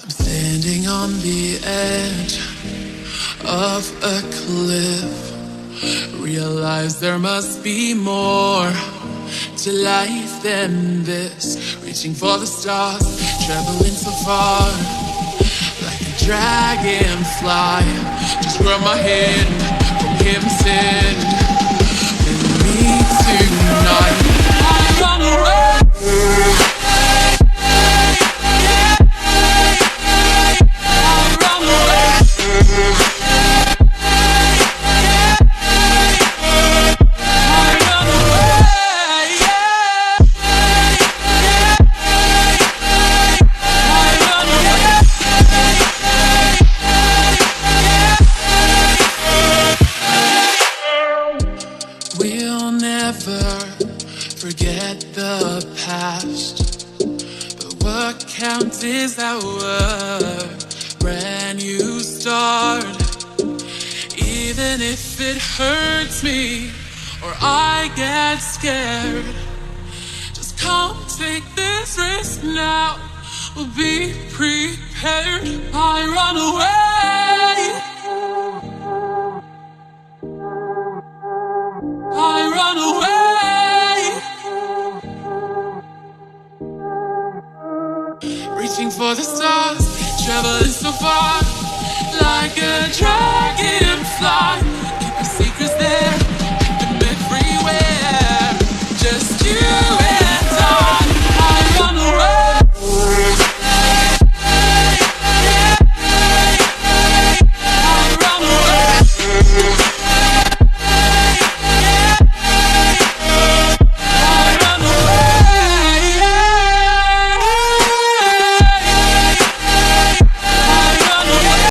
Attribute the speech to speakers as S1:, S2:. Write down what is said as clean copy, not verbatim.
S1: I'm standing on the edge of a cliff. Realize there must be more to life than this. Reaching for the stars, traveling so far, like a dragonfly. Just grab my hand, from here and sit with me tonight. I run away. We'll never forget the past, but what counts is our brand new start. Even if it hurts me or I get scared, just come take this risk now. We'll be prepared. I run away. I run away. Reaching for the stars, traveling so far, like a dragon.